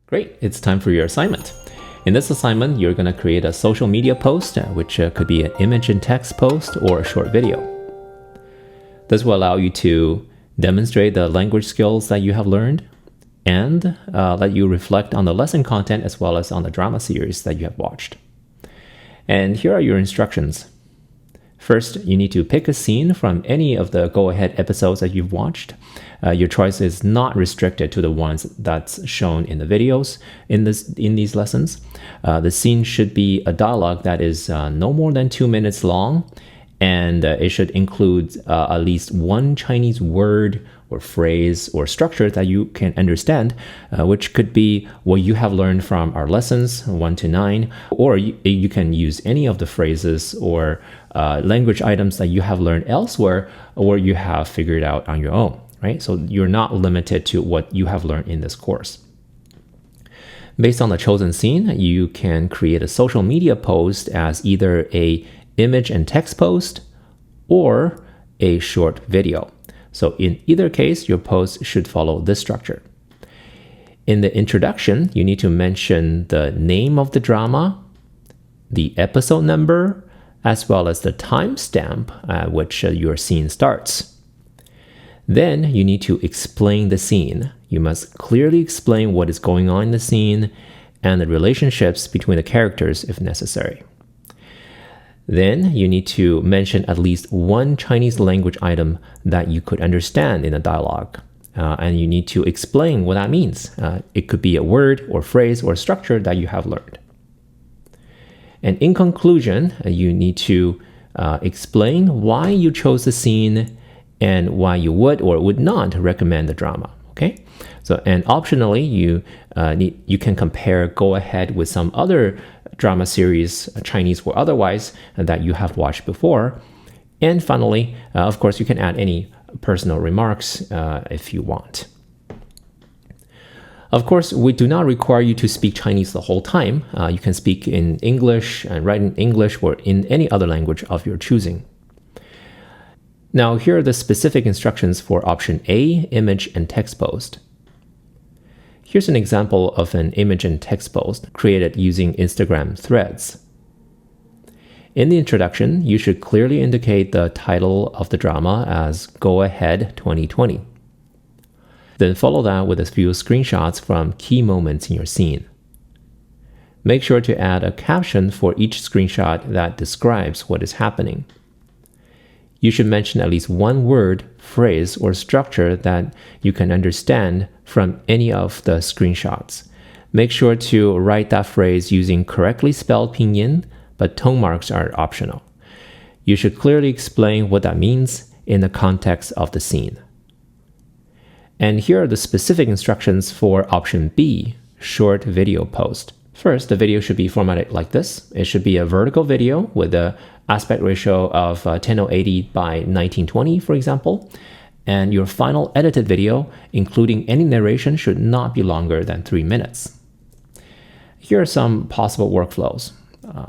Great, it's time for your assignment. In this assignment, you're going to create a social media post, which could be an image and text post or a short video. This will allow you to demonstrate the language skills that you have learned and let you reflect on the lesson content as well as on the drama series that you have watched. And here are your instructions. First, you need to pick a scene from any of the go-ahead episodes that you've watched. Your choice is not restricted to the ones that's shown in the videos in these lessons. The scene should be a dialogue that is no more than 2 minutes long, and it should include at least one Chinese word or phrase or structure that you can understand, which could be what you have learned from our lessons 1 to 9, or you can use any of the phrases or language items that you have learned elsewhere or you have figured out on your own, right? So you're not limited to what you have learned in this course. Based on the chosen scene, you can create a social media post as either a image and text post or a short video. So in either case, your post should follow this structure. In the introduction, you need to mention the name of the drama, the episode number, as well as the timestamp at which your scene starts. Then you need to explain the scene. You must clearly explain what is going on in the scene and the relationships between the characters if necessary. Then you need to mention at least one Chinese language item that you could understand in a dialogue. And you need to explain what that means. It could be a word or phrase or structure that you have learned. And in conclusion, you need to explain why you chose the scene and why you would or would not recommend the drama. Okay? So, and optionally, you can compare Go Ahead with some other drama series, Chinese or otherwise, that you have watched before. And finally, of course, you can add any personal remarks if you want. Of course, we do not require you to speak Chinese the whole time. You can speak in English and write in English or in any other language of your choosing. Now, here are the specific instructions for option A, image and text post. Here's an example of an image and text post created using Instagram threads. In the introduction, you should clearly indicate the title of the drama as Go Ahead 2020. Then follow that with a few screenshots from key moments in your scene. Make sure to add a caption for each screenshot that describes what is happening. You should mention at least one word, phrase, or structure that you can understand from any of the screenshots. Make sure to write that phrase using correctly spelled pinyin, but tone marks are optional. You should clearly explain what that means in the context of the scene. And here are the specific instructions for option B, short video post. First, the video should be formatted like this. It should be a vertical video with an aspect ratio of 1080 by 1920, for example. And your final edited video, including any narration, should not be longer than 3 minutes. Here are some possible workflows.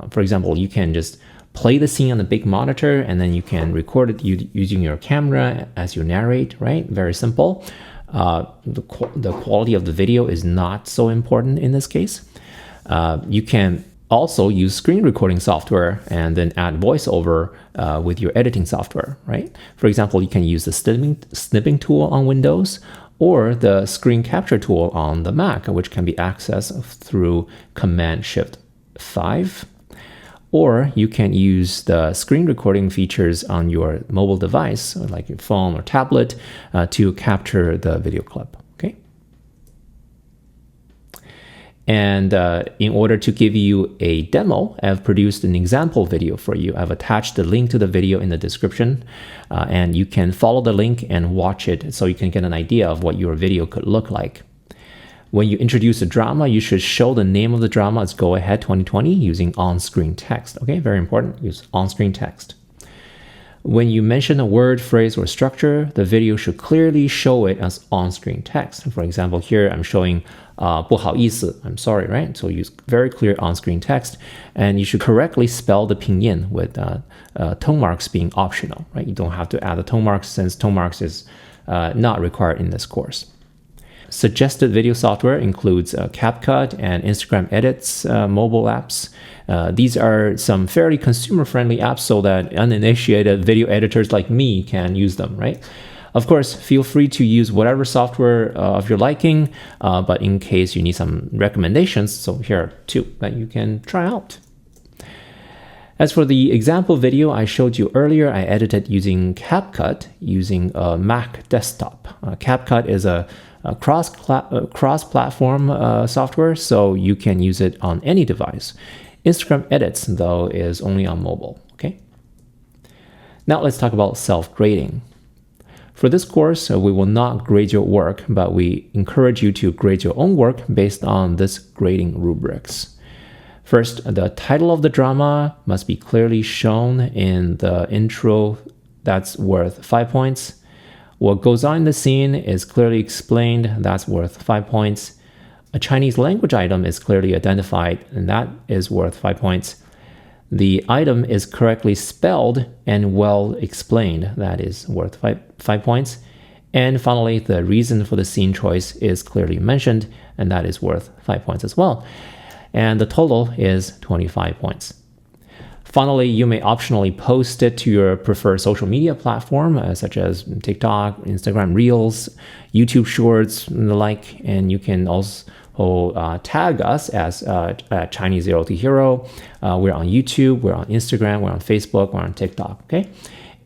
For example, you can just play the scene on a big monitor, and then you can record it using your camera as you narrate, right? Very simple. The quality of the video is not so important in this case. You can also use screen recording software and then add voiceover with your editing software, right? For example, you can use the snipping tool on Windows or the screen capture tool on the Mac, which can be accessed through Command-Shift-5. Or you can use the screen recording features on your mobile device, like your phone or tablet, to capture the video clip. Okay. And in order to give you a demo, I've produced an example video for you. I've attached the link to the video in the description, and you can follow the link and watch it so you can get an idea of what your video could look like. When you introduce a drama, you should show the name of the drama as Go Ahead 2020 using on-screen text. Okay, very important, use on-screen text. When you mention a word, phrase, or structure, the video should clearly show it as on-screen text. For example, here I'm showing 不好意思, I'm sorry, right? So use very clear on-screen text, and you should correctly spell the pinyin with tone marks being optional, right? You don't have to add the tone marks since tone marks is not required in this course. suggested video software includes CapCut and Instagram Edits mobile apps. These are some fairly consumer-friendly apps so that uninitiated video editors like me can use them, right? Of course, feel free to use whatever software of your liking, but in case you need some recommendations, so here are two that you can try out. As for the example video I showed you earlier, I edited using CapCut using a Mac desktop. CapCut is a cross-platform software, so you can use it on any device. Instagram Edits, though, is only on mobile. Okay. Now let's talk about self-grading. For this course, we will not grade your work, but we encourage you to grade your own work based on this grading rubrics. First, the title of the drama must be clearly shown in the intro. That's worth 5 points. What goes on in the scene is clearly explained. That's worth 5 points. A Chinese language item is clearly identified, and that is worth 5 points. The item is correctly spelled and well explained. That is worth 5 points. And finally, the reason for the scene choice is clearly mentioned, and that is worth 5 points as well. And the total is 25 points. Finally, you may optionally post it to your preferred social media platform, such as TikTok, Instagram Reels, YouTube Shorts, and the like. And you can also tag us as Chinese Zero to Hero. We're on YouTube, we're on Instagram, we're on Facebook, we're on TikTok, okay?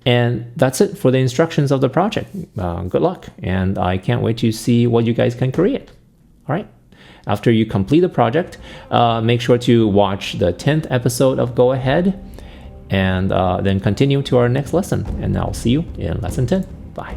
And that's it for the instructions of the project. Good luck, and I can't wait to see what you guys can create. All right. After you complete the project, make sure to watch the 10th episode of Go Ahead, and then continue to our next lesson. And I'll see you in lesson 10. Bye.